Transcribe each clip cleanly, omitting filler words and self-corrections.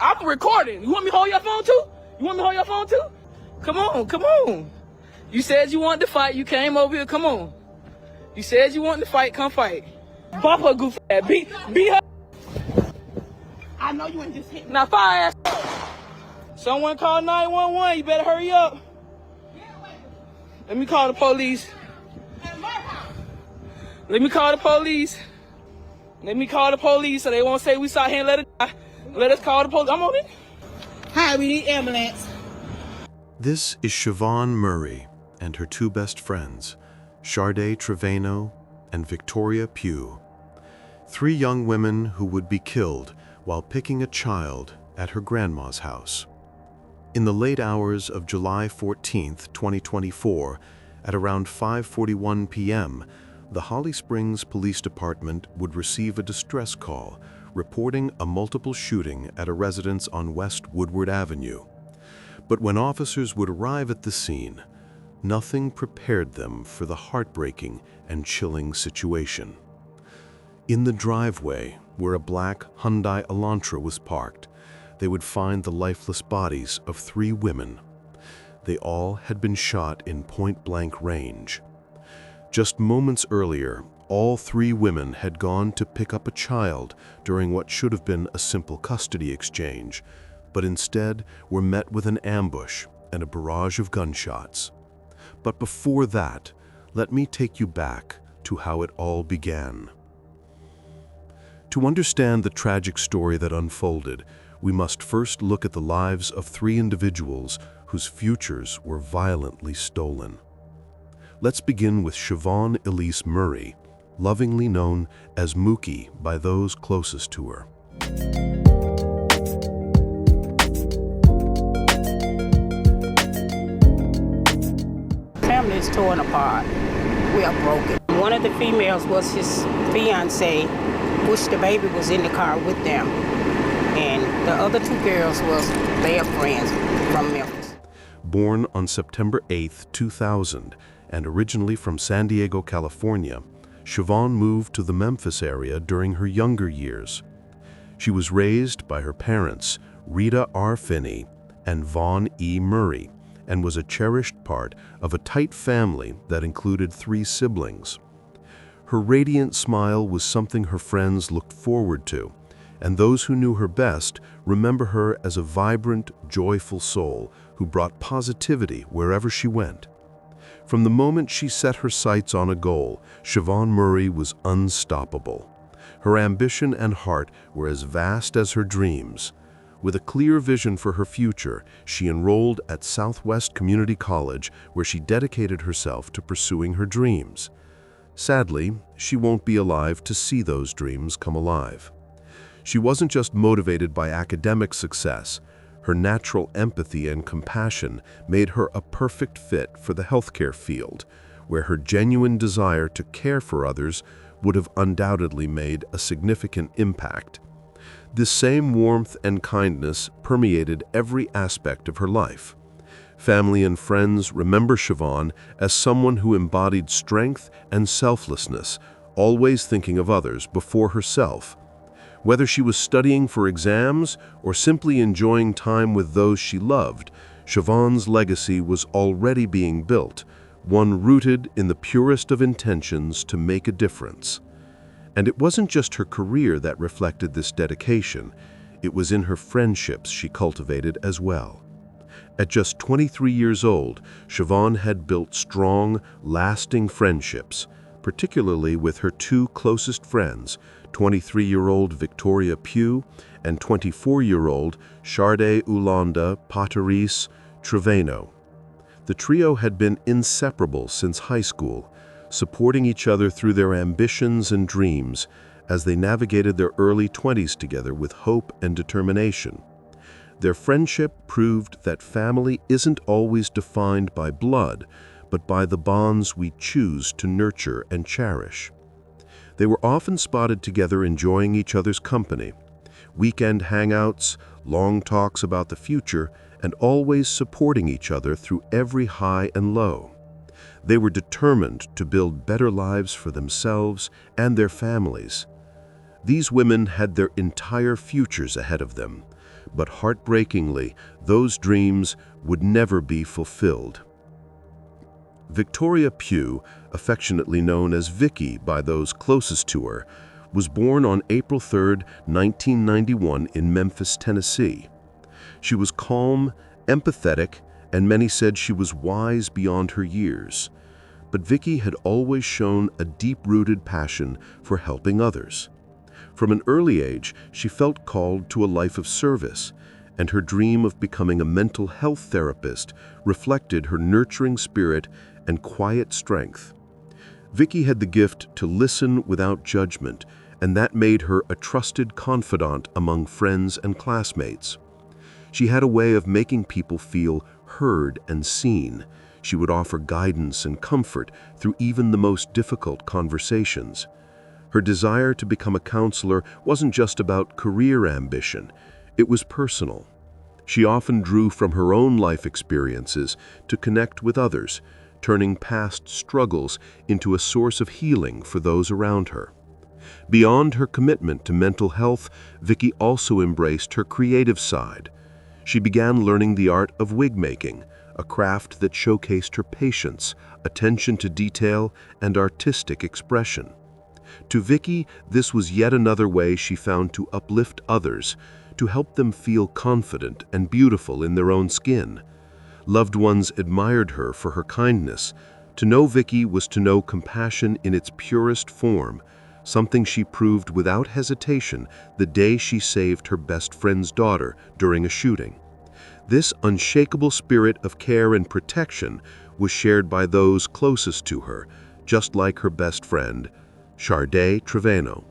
I'm recording. You want me to hold your phone too? You want me to hold your phone too? Come on, come on. You said you wanted to fight. You came over here. Come on. You said you wanted to fight. Come fight. Bop her goofy ass. Beat her. I know you ain't just hit me. Now fire ass. Someone call 911. You better hurry up. Let me call the police. Let me call the police. Let me call the police so they won't say we saw him and let it die. Let us call the police. I'm on it. Hi, we need ambulance. This is Siobhan Murray and her two best friends, Sharday Trevino and Victoria Pugh. Three young women who would be killed while picking a child at her grandma's house. In the late hours of July 14, 2024, at around 5:41 p.m., the Holly Springs Police Department would receive a distress call reporting a multiple shooting at a residence on West Woodward Avenue. But when officers would arrive at the scene, nothing prepared them for the heartbreaking and chilling situation. In the driveway, where a black Hyundai Elantra was parked, they would find the lifeless bodies of three women. They all had been shot in point-blank range. Just moments earlier, all three women had gone to pick up a child during what should have been a simple custody exchange, but instead were met with an ambush and a barrage of gunshots. But before that, let me take you back to how it all began. To understand the tragic story that unfolded, we must first look at the lives of three individuals whose futures were violently stolen. Let's begin with Siobhan Elise Murray, lovingly known as Mookie by those closest to her. Family is torn apart. We are broken. One of the females was his fiance, which the baby was in the car with them. And the other two girls was their friends from Memphis. Born on September 8, 2000, and originally from San Diego, California, Siobhan moved to the Memphis area during her younger years. She was raised by her parents, Rita R. Finney and Vaughn E. Murray, and was a cherished part of a tight family that included three siblings. Her radiant smile was something her friends looked forward to, and those who knew her best remember her as a vibrant, joyful soul who brought positivity wherever she went. From the moment she set her sights on a goal, Siobhan Murray was unstoppable. Her ambition and heart were as vast as her dreams. With a clear vision for her future, she enrolled at Southwest Community College, where she dedicated herself to pursuing her dreams. Sadly, she won't be alive to see those dreams come alive. She wasn't just motivated by academic success. Her natural empathy and compassion made her a perfect fit for the healthcare field, where her genuine desire to care for others would have undoubtedly made a significant impact. This same warmth and kindness permeated every aspect of her life. Family and friends remember Siobhan as someone who embodied strength and selflessness, always thinking of others before herself. Whether she was studying for exams or simply enjoying time with those she loved, Siobhan's legacy was already being built, one rooted in the purest of intentions to make a difference. And it wasn't just her career that reflected this dedication, it was in her friendships she cultivated as well. At just 23 years old, Siobhan had built strong, lasting friendships, particularly with her two closest friends, 23-year-old Victoria Pugh and 24-year-old Sharday Ulanda Patrice Trevino. The trio had been inseparable since high school, supporting each other through their ambitions and dreams as they navigated their early 20s together with hope and determination. Their friendship proved that family isn't always defined by blood, but by the bonds we choose to nurture and cherish. They were often spotted together enjoying each other's company, weekend hangouts, long talks about the future, and always supporting each other through every high and low. They were determined to build better lives for themselves and their families. These women had their entire futures ahead of them, but heartbreakingly, those dreams would never be fulfilled. Victoria Pugh, affectionately known as Vicky by those closest to her, was born on April 3, 1991 in Memphis, Tennessee. She was calm, empathetic, and many said she was wise beyond her years. But Vicky had always shown a deep-rooted passion for helping others. From an early age, she felt called to a life of service, and her dream of becoming a mental health therapist reflected her nurturing spirit and quiet strength. Vicky had the gift to listen without judgment, and that made her a trusted confidant among friends and classmates. She had a way of making people feel heard and seen. She would offer guidance and comfort through even the most difficult conversations. Her desire to become a counselor wasn't just about career ambition, it was personal. She often drew from her own life experiences to connect with others, turning past struggles into a source of healing for those around her. Beyond her commitment to mental health, Vicky also embraced her creative side. She began learning the art of wig making, a craft that showcased her patience, attention to detail, and artistic expression. To Vicky, this was yet another way she found to uplift others, to help them feel confident and beautiful in their own skin. Loved ones admired her for her kindness. To know Vicky was to know compassion in its purest form, something she proved without hesitation the day she saved her best friend's daughter during a shooting. This unshakable spirit of care and protection was shared by those closest to her, just like her best friend, Sharday Trevino.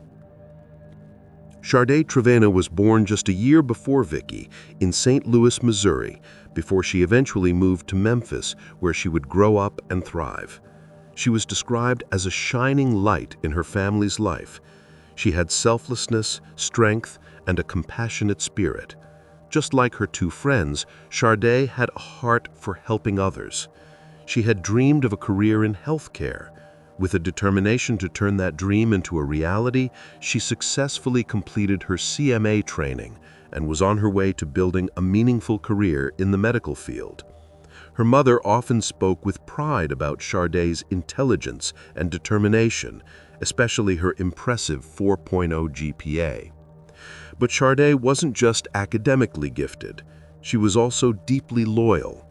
Sharday Trevino was born just a year before Vicky in St. Louis, Missouri, before she eventually moved to Memphis, where she would grow up and thrive. She was described as a shining light in her family's life. She had selflessness, strength, and a compassionate spirit. Just like her two friends, Sharday had a heart for helping others. She had dreamed of a career in healthcare. With a determination to turn that dream into a reality, she successfully completed her CMA training and was on her way to building a meaningful career in the medical field. Her mother often spoke with pride about Sharday's intelligence and determination, especially her impressive 4.0 GPA. But Sharday wasn't just academically gifted. She was also deeply loyal.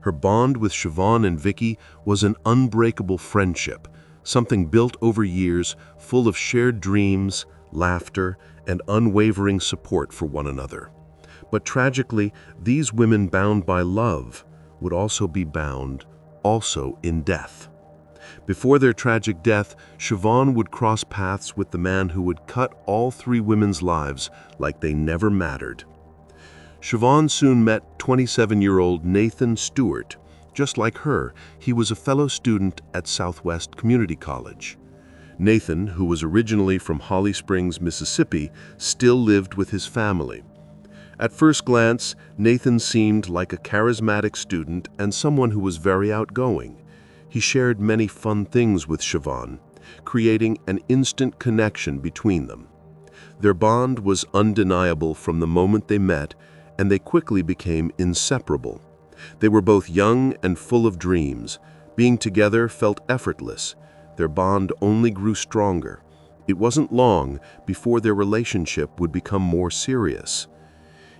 Her bond with Siobhan and Vicky was an unbreakable friendship, something built over years, full of shared dreams, laughter, and unwavering support for one another. But tragically, these women bound by love would also be bound in death. Before their tragic death, Siobhan would cross paths with the man who would cut all three women's lives like they never mattered. Siobhan soon met 27-year-old Nathan Stewart. Just like her, he was a fellow student at Southwest Community College. Nathan, who was originally from Holly Springs, Mississippi, still lived with his family. At first glance, Nathan seemed like a charismatic student and someone who was very outgoing. He shared many fun things with Siobhan, creating an instant connection between them. Their bond was undeniable from the moment they met, and they quickly became inseparable. They were both young and full of dreams. Being together felt effortless. Their bond only grew stronger. It wasn't long before their relationship would become more serious.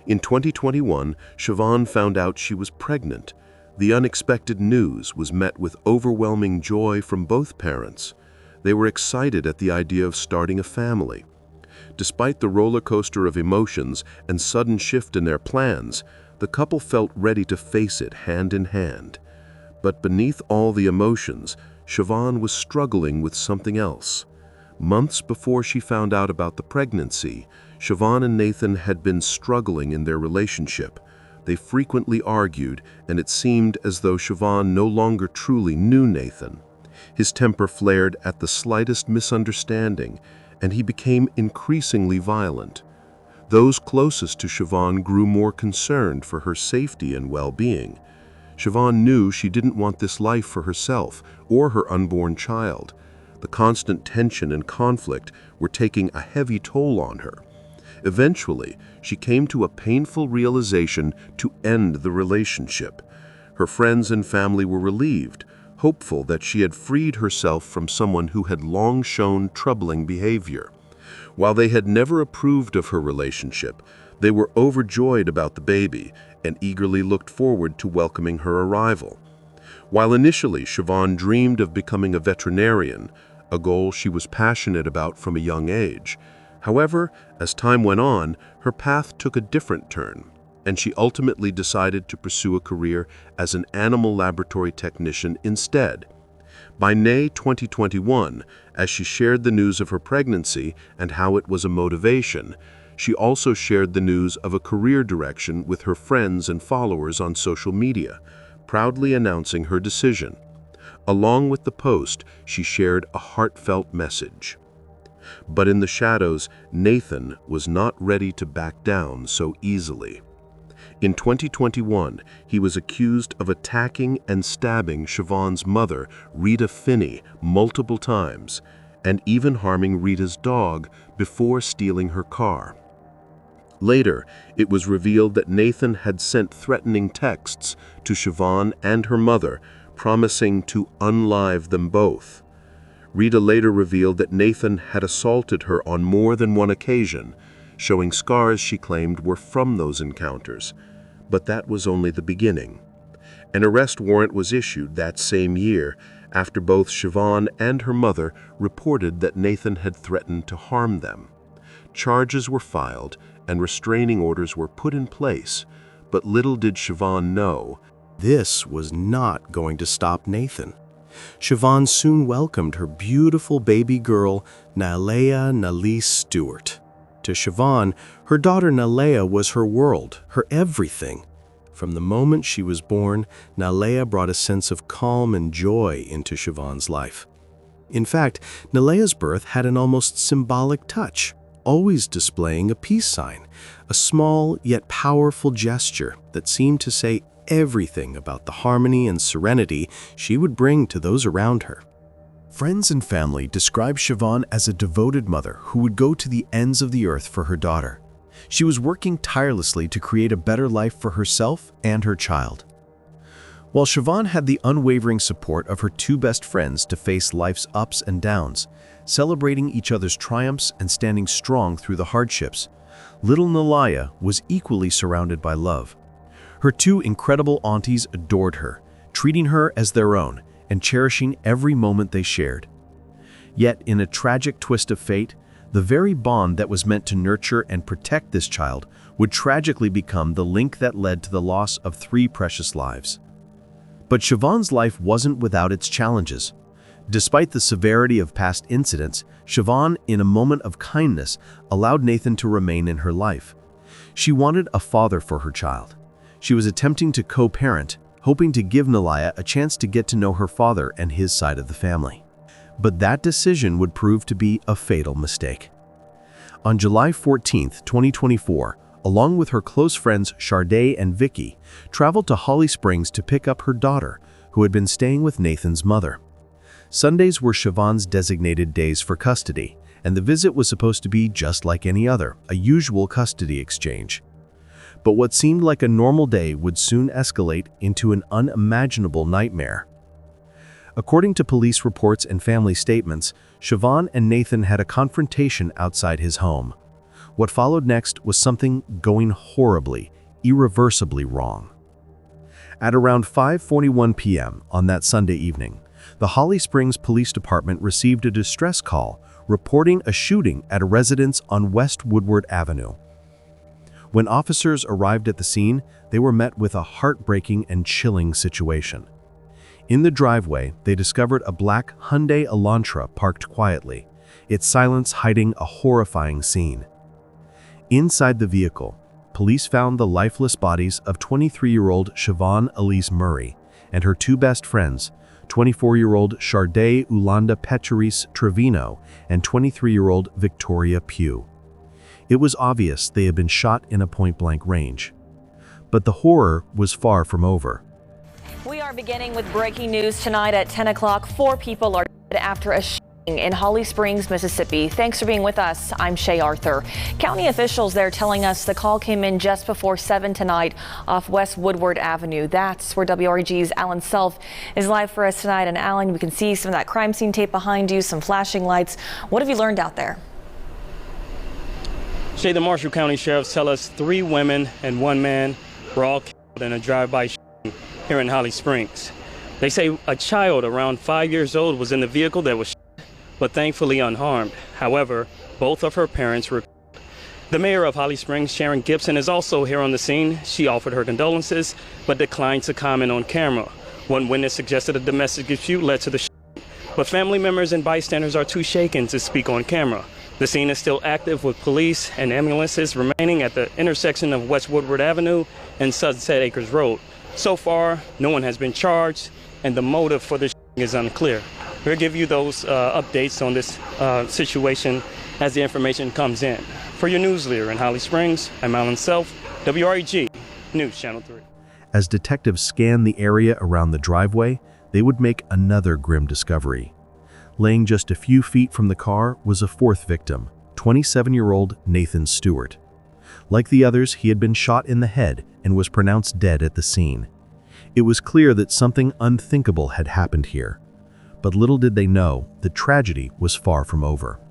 In 2021, Siobhan found out she was pregnant. The unexpected news was met with overwhelming joy from both parents. They were excited at the idea of starting a family. Despite the roller coaster of emotions and sudden shift in their plans, the couple felt ready to face it hand in hand. But beneath all the emotions, Siobhan was struggling with something else. Months before she found out about the pregnancy, Siobhan and Nathan had been struggling in their relationship. They frequently argued, and it seemed as though Siobhan no longer truly knew Nathan. His temper flared at the slightest misunderstanding, and he became increasingly violent. Those closest to Siobhan grew more concerned for her safety and well-being. Siobhan knew she didn't want this life for herself or her unborn child. The constant tension and conflict were taking a heavy toll on her. Eventually, she came to a painful realization to end the relationship. Her friends and family were relieved, hopeful that she had freed herself from someone who had long shown troubling behavior. While they had never approved of her relationship, they were overjoyed about the baby and eagerly looked forward to welcoming her arrival. While initially Siobhan dreamed of becoming a veterinarian, a goal she was passionate about from a young age, however, as time went on, her path took a different turn, and she ultimately decided to pursue a career as an animal laboratory technician instead. By May 2021, as she shared the news of her pregnancy and how it was a motivation, she also shared the news of a career direction with her friends and followers on social media, proudly announcing her decision. Along with the post, she shared a heartfelt message. But in the shadows, Nathan was not ready to back down so easily. In 2021, he was accused of attacking and stabbing Siobhan's mother, Rita Finney, multiple times, and even harming Rita's dog before stealing her car. Later, it was revealed that Nathan had sent threatening texts to Siobhan and her mother, promising to unlive them both. Rita later revealed that Nathan had assaulted her on more than one occasion, showing scars she claimed were from those encounters. But that was only the beginning. An arrest warrant was issued that same year after both Siobhan and her mother reported that Nathan had threatened to harm them. Charges were filed and restraining orders were put in place, but little did Siobhan know, this was not going to stop Nathan. Siobhan soon welcomed her beautiful baby girl, Nalea Nalise Stewart. To Siobhan, her daughter Nalea was her world, her everything. From the moment she was born, Nalea brought a sense of calm and joy into Siobhan's life. In fact, Nalea's birth had an almost symbolic touch, always displaying a peace sign, a small yet powerful gesture that seemed to say everything about the harmony and serenity she would bring to those around her. Friends and family described Siobhan as a devoted mother who would go to the ends of the earth for her daughter. She was working tirelessly to create a better life for herself and her child. While Siobhan had the unwavering support of her two best friends to face life's ups and downs, celebrating each other's triumphs and standing strong through the hardships, little Nalea was equally surrounded by love. Her two incredible aunties adored her, treating her as their own and cherishing every moment they shared. Yet, in a tragic twist of fate, the very bond that was meant to nurture and protect this child would tragically become the link that led to the loss of 3 precious lives. But Siobhan's life wasn't without its challenges. Despite the severity of past incidents, Siobhan, in a moment of kindness, allowed Nathan to remain in her life. She wanted a father for her child. She was attempting to co-parent, hoping to give Nalea a chance to get to know her father and his side of the family. But that decision would prove to be a fatal mistake. On July 14, 2024, along with her close friends Sharday and Vicky, traveled to Holly Springs to pick up her daughter, who had been staying with Nathan's mother. Sundays were Siobhan's designated days for custody, and the visit was supposed to be just like any other, a usual custody exchange. But what seemed like a normal day would soon escalate into an unimaginable nightmare. According to police reports and family statements, Siobhan and Nathan had a confrontation outside his home. What followed next was something going horribly, irreversibly wrong. At around 5:41 p.m. on that Sunday evening, the Holly Springs Police Department received a distress call reporting a shooting at a residence on West Woodward Avenue. When officers arrived at the scene, they were met with a heartbreaking and chilling situation. In the driveway, they discovered a black Hyundai Elantra parked quietly, its silence hiding a horrifying scene. Inside the vehicle, police found the lifeless bodies of 23-year-old Siobhan Elise Murray and her two best friends, 24-year-old Sharday Ulanda Pecharis Trevino and 23-year-old Victoria Pugh. It was obvious they had been shot in a point-blank range. But the horror was far from over. We are beginning with breaking news tonight at 10 o'clock. 4 people are dead after a in Holly Springs, Mississippi. Thanks for being with us. I'm Shay Arthur. County officials there telling us the call came in just before 7 tonight off West Woodward Avenue. That's where WREG's Alan Self is live for us tonight. And Alan, we can see some of that crime scene tape behind you, some flashing lights. What have you learned out there? Shay, the Marshall County Sheriffs tell us 3 women and 1 man were all killed in a drive-by shooting here in Holly Springs. They say a child around 5 years old was in the vehicle that was shot, but thankfully unharmed. However, both of her parents were killed. The mayor of Holly Springs, Sharon Gibson, is also here on the scene. She offered her condolences, but declined to comment on camera. One witness suggested a domestic dispute led to the shooting, but family members and bystanders are too shaken to speak on camera. The scene is still active with police and ambulances remaining at the intersection of West Woodward Avenue and Sunset Acres Road. So far, no one has been charged, and the motive for the shooting is unclear. We'll give you those updates on this situation as the information comes in. For your news leader in Holly Springs, I'm Alan Self, WREG News Channel 3. As detectives scanned the area around the driveway, they would make another grim discovery. Laying just a few feet from the car was a 4th victim, 27-year-old Nathan Stewart. Like the others, he had been shot in the head and was pronounced dead at the scene. It was clear that something unthinkable had happened here. But little did they know, the tragedy was far from over.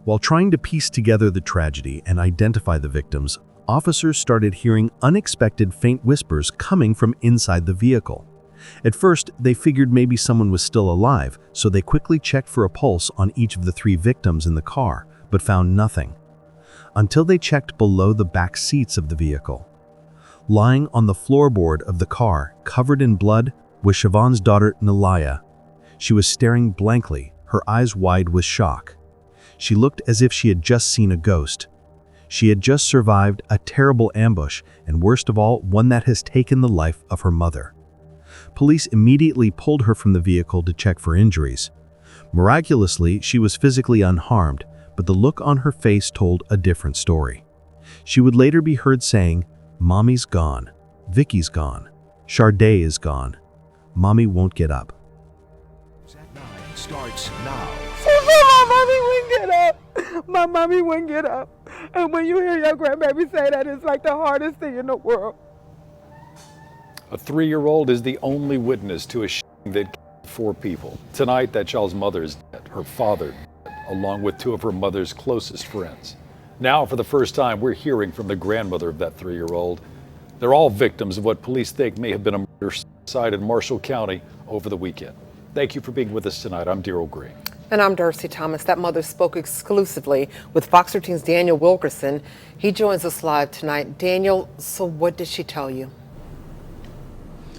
While trying to piece together the tragedy and identify the victims, officers started hearing unexpected faint whispers coming from inside the vehicle. At first, they figured maybe someone was still alive, so they quickly checked for a pulse on each of the 3 victims in the car, but found nothing. Until they checked below the back seats of the vehicle. Lying on the floorboard of the car, covered in blood, was Siobhan's daughter, Nalaya. She was staring blankly, her eyes wide with shock. She looked as if she had just seen a ghost. She had just survived a terrible ambush, and worst of all, one that has taken the life of her mother. Police immediately pulled her from the vehicle to check for injuries. Miraculously, she was physically unharmed, but the look on her face told a different story. She would later be heard saying, "Mommy's gone. Vicky's gone. Sharday is gone. Mommy won't get up." Starts now. My mommy wouldn't get up. My mommy wouldn't get up. And when you hear your grandbaby say that, it's like the hardest thing in the world. A 3-year-old is the only witness to a shooting that killed 4 people. Tonight, that child's mother is dead, her father dead, along with 2 of her mother's closest friends. Now, for the first time, we're hearing from the grandmother of that 3-year-old. They're all victims of what police think may have been a murder-suicide in Marshall County over the weekend. Thank you for being with us tonight. I'm Daryl Green. And I'm Darcy Thomas. That mother spoke exclusively with Fox 13's Daniel Wilkerson. He joins us live tonight. Daniel, so what did she tell you?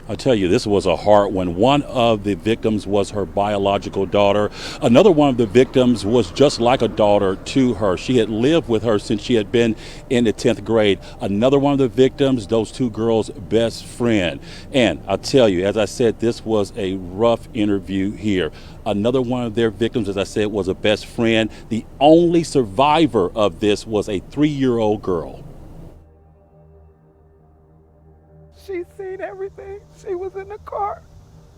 I'll tell you, this was a hard one. One of the victims was her biological daughter. Another one of the victims was just like a daughter to her. She had lived with her since she had been in the 10th grade. Another one of the victims, those 2 girls' best friend. And I'll tell you, as I said, this was a rough interview here. Another one of their victims, as I said, was a best friend. The only survivor of this was a 3-year-old girl. She's seen everything. She was in the car.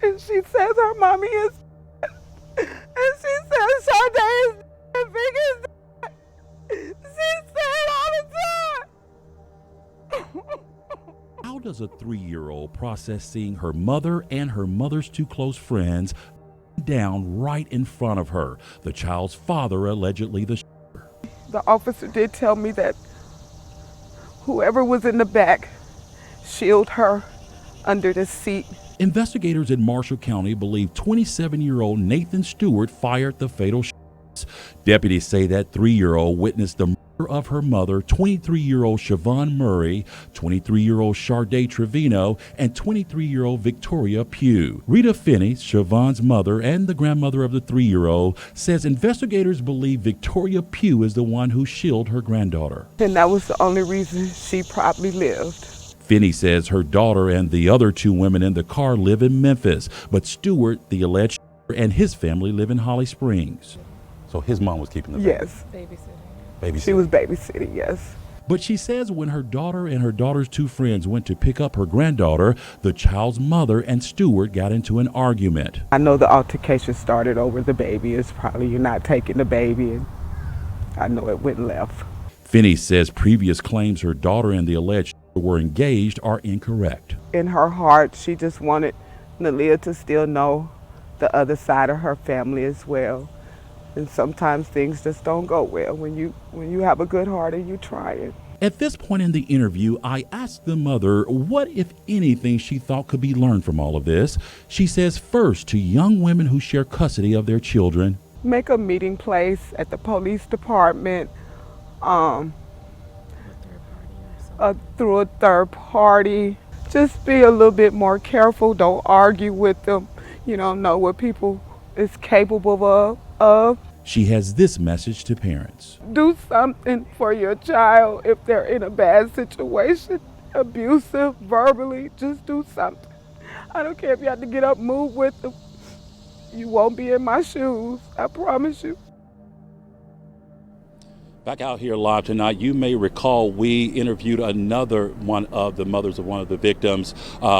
And she says her mommy is dead. And she says Sharday is dead and Vic is dead. She said all the time. How does a 3-year-old process seeing her mother and her mother's 2 close friends down right in front of her? The child's father allegedly the shooter. The officer did tell me that whoever was in the back shielded her under the seat. Investigators in Marshall County believe 27-year-old Nathan Stewart fired the fatal shots. Deputies say that 3-year-old witnessed the murder of her mother, 23-year-old Siobhan Murray, 23-year-old Sharday Trevino, and 23-year-old Victoria Pugh. Rita Finney, Siobhan's mother and the grandmother of the 3-year-old, says investigators believe Victoria Pugh is the one who shielded her granddaughter. And that was the only reason she probably lived. Finney says her daughter and the other 2 women in the car live in Memphis, but Stewart, the alleged shooter, and his family live in Holly Springs. So his mom was keeping the baby? Yes. Babysitting. She was babysitting, yes. But she says when her daughter and her daughter's two friends went to pick up her granddaughter, the child's mother and Stewart got into an argument. I know the altercation started over the baby. It's probably you're not taking the baby, and I know it went left. Finney says previous claims her daughter and the alleged were engaged are incorrect. In her heart, she just wanted Nalia to still know the other side of her family as well. And sometimes things just don't go well when you have a good heart and you try it. At this point in the interview, I asked the mother what, if anything, she thought could be learned from all of this. She says first to young women who share custody of their children. Make a meeting place at the police department through a third party. Just be a little bit more careful. Don't argue with them. You don't know what people is capable of. She has this message to parents. Do something for your child if they're in a bad situation, abusive, verbally, just do something. I don't care if you have to get up, move with them. You won't be in my shoes, I promise you. Back out here live tonight, you may recall we interviewed another one of the mothers of one of the victims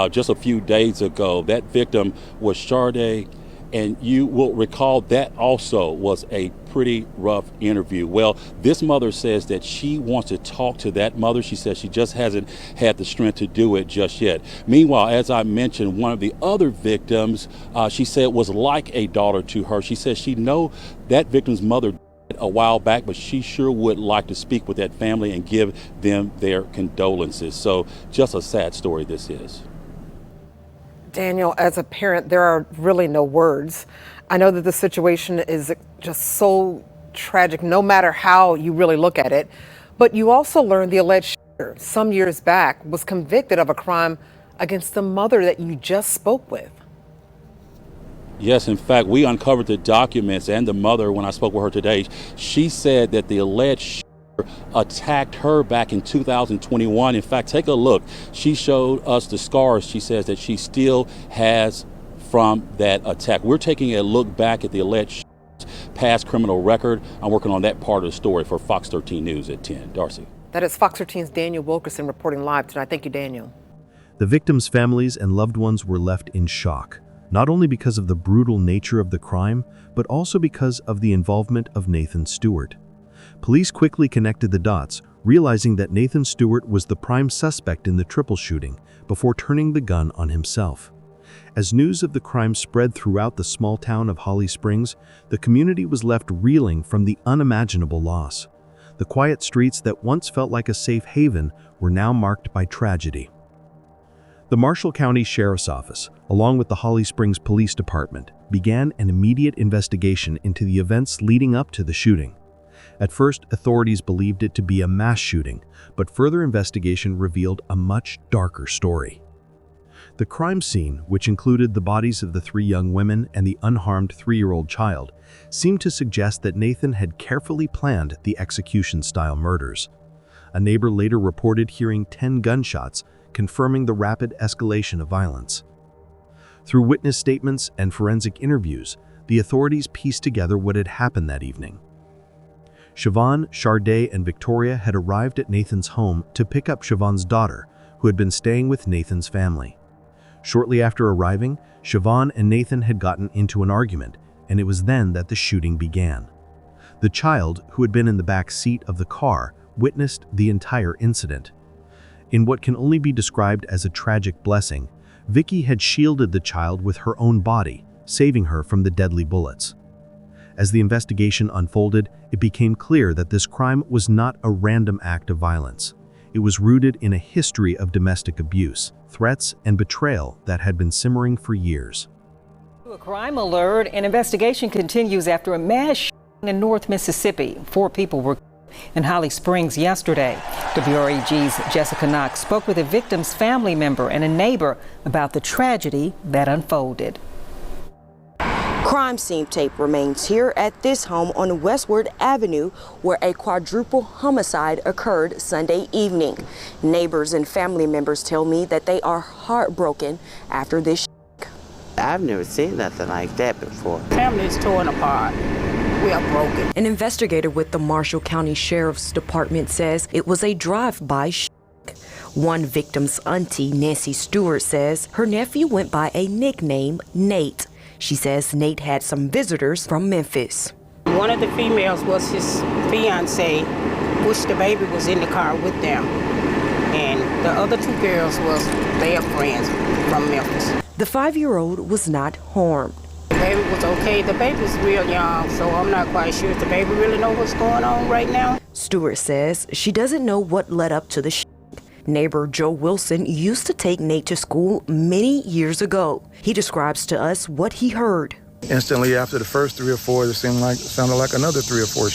just a few days ago. That victim was Sade, and you will recall that also was a pretty rough interview. Well, this mother says that she wants to talk to that mother. She says she just hasn't had the strength to do it just yet. Meanwhile, as I mentioned, one of the other victims, she said was like a daughter to her. She says she know that victim's mother a while back, but she sure would like to speak with that family and give them their condolences. So just a sad story this is. Daniel, as a parent, there are really no words. I know that the situation is just so tragic, no matter how you really look at it. But you also learned the alleged shooter some years back was convicted of a crime against the mother that you just spoke with. Yes, in fact, we uncovered the documents and the mother when I spoke with her today. She said that the alleged shooter attacked her back in 2021. In fact, take a look. She showed us the scars she says that she still has from that attack. We're taking a look back at the alleged past criminal record. I'm working on that part of the story for Fox 13 News at 10. Darcy. That is Fox 13's Daniel Wilkerson reporting live tonight. Thank you, Daniel. The victims' families and loved ones were left in shock, not only because of the brutal nature of the crime, but also because of the involvement of Nathan Stewart. Police quickly connected the dots, realizing that Nathan Stewart was the prime suspect in the triple shooting before turning the gun on himself. As news of the crime spread throughout the small town of Holly Springs, the community was left reeling from the unimaginable loss. The quiet streets that once felt like a safe haven were now marked by tragedy. The Marshall County Sheriff's Office, along with the Holly Springs Police Department, began an immediate investigation into the events leading up to the shooting. At first, authorities believed it to be a mass shooting, but further investigation revealed a much darker story. The crime scene, which included the bodies of the 3 young women and the unharmed 3-year-old child, seemed to suggest that Nathan had carefully planned the execution-style murders. A neighbor later reported hearing 10 gunshots, confirming the rapid escalation of violence. Through witness statements and forensic interviews, the authorities pieced together what had happened that evening. Siobhan, Sade, and Victoria had arrived at Nathan's home to pick up Siobhan's daughter, who had been staying with Nathan's family. Shortly after arriving, Siobhan and Nathan had gotten into an argument, and it was then that the shooting began. The child, who had been in the back seat of the car, witnessed the entire incident. In what can only be described as a tragic blessing, Vicky had shielded the child with her own body, saving her from the deadly bullets. As the investigation unfolded, it became clear that this crime was not a random act of violence. It was rooted in a history of domestic abuse, threats, and betrayal that had been simmering for years. A crime alert. An investigation continues after a mass shooting in North Mississippi. 4 people were in Holly Springs yesterday. WREG's Jessica Knox spoke with a victim's family member and a neighbor about the tragedy that unfolded. Crime scene tape remains here at this home on Westward Avenue, where a quadruple homicide occurred Sunday evening. Neighbors and family members tell me that they are heartbroken after this. I've never seen nothing like that before. Family is torn apart. We are broken. An investigator with the Marshall County Sheriff's Department says it was a drive-by shooting. One victim's auntie, Nancy Stewart, says her nephew went by a nickname, Nate. She says Nate had some visitors from Memphis. One of the females was his fiance, which the baby was in the car with them. And the other two girls was their friends from Memphis. The 5-year-old was not harmed. The baby was okay. The baby was real young, so I'm not quite sure if the baby really knows what's going on right now. Stewart says she doesn't know what led up to the shooting. Neighbor Joe Wilson used to take Nate to school many years ago. He describes to us what he heard. Instantly after the first 3 or 4, it sounded like another 3 or 4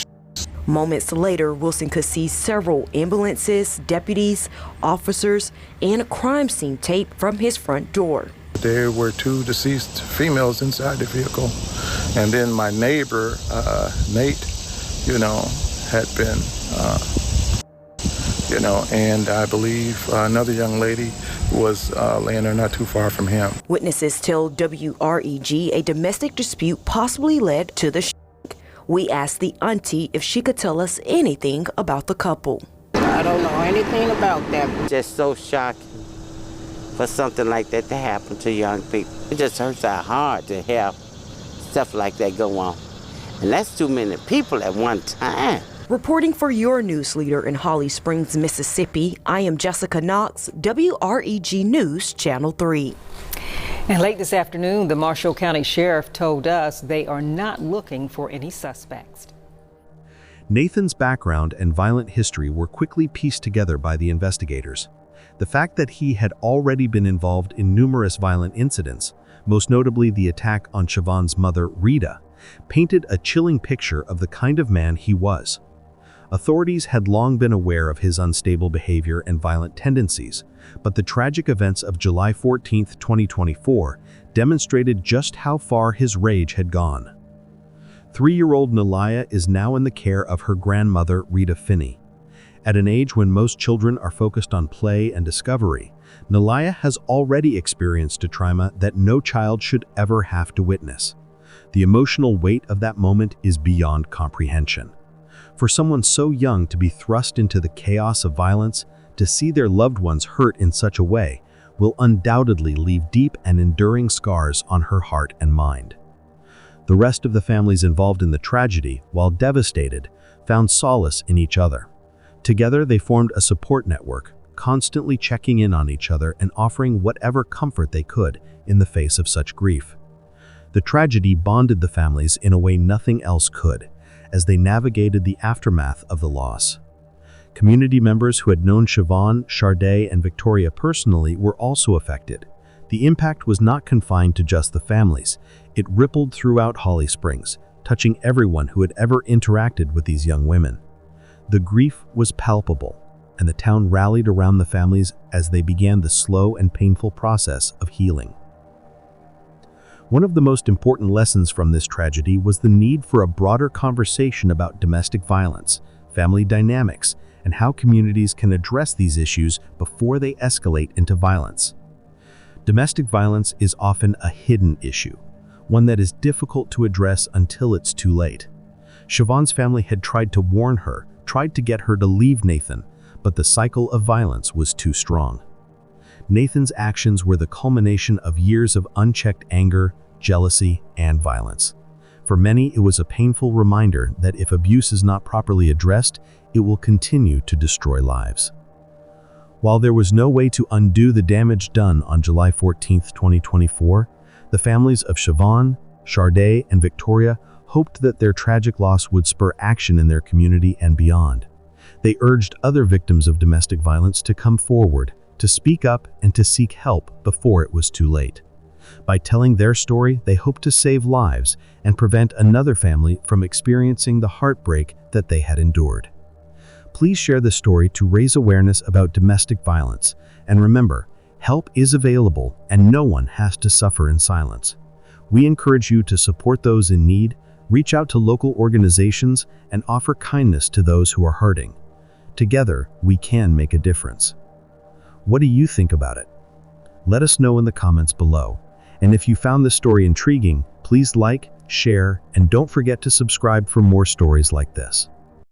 Moments later, Wilson could see several ambulances, deputies, officers, and a crime scene tape from his front door. There were 2 deceased females inside the vehicle. And then my neighbor, Nate, had been, and I believe another young lady was laying there not too far from him. Witnesses tell WREG a domestic dispute possibly led to the shooting. We asked the auntie if she could tell us anything about the couple. I don't know anything about that. Just so shocking for something like that to happen to young people. It just hurts our heart to have stuff like that go on. And that's too many people at one time. Reporting for your news leader in Holly Springs, Mississippi, I am Jessica Knox, WREG News, Channel 3. And late this afternoon, the Marshall County Sheriff told us they are not looking for any suspects. Nathan's background and violent history were quickly pieced together by the investigators. The fact that he had already been involved in numerous violent incidents, most notably the attack on Siobhan's mother, Rita, painted a chilling picture of the kind of man he was. Authorities had long been aware of his unstable behavior and violent tendencies, but the tragic events of July 14, 2024 demonstrated just how far his rage had gone. 3-year-old Nalaya is now in the care of her grandmother, Rita Finney. At an age when most children are focused on play and discovery, Nalaya has already experienced a trauma that no child should ever have to witness. The emotional weight of that moment is beyond comprehension. For someone so young to be thrust into the chaos of violence, to see their loved ones hurt in such a way, will undoubtedly leave deep and enduring scars on her heart and mind. The rest of the families involved in the tragedy, while devastated, found solace in each other. Together they formed a support network, constantly checking in on each other and offering whatever comfort they could in the face of such grief. The tragedy bonded the families in a way nothing else could, as they navigated the aftermath of the loss. Community members who had known Siobhan, Sharday, and Victoria personally were also affected. The impact was not confined to just the families. It rippled throughout Holly Springs, touching everyone who had ever interacted with these young women. The grief was palpable, and the town rallied around the families as they began the slow and painful process of healing. One of the most important lessons from this tragedy was the need for a broader conversation about domestic violence, family dynamics, and how communities can address these issues before they escalate into violence. Domestic violence is often a hidden issue, one that is difficult to address until it's too late. Siobhan's family had tried to warn her, tried to get her to leave Nathan, but the cycle of violence was too strong. Nathan's actions were the culmination of years of unchecked anger, jealousy, and violence. For many, it was a painful reminder that if abuse is not properly addressed, it will continue to destroy lives. While there was no way to undo the damage done on July 14, 2024, the families of Siobhan, Sharday, and Victoria hoped that their tragic loss would spur action in their community and beyond. They urged other victims of domestic violence to come forward, to speak up, and to seek help before it was too late. By telling their story, they hoped to save lives and prevent another family from experiencing the heartbreak that they had endured. Please share this story to raise awareness about domestic violence, and remember, help is available and no one has to suffer in silence. We encourage you to support those in need, reach out to local organizations, and offer kindness to those who are hurting. Together, we can make a difference. What do you think about it? Let us know in the comments below. And if you found this story intriguing, please like, share, and don't forget to subscribe for more stories like this.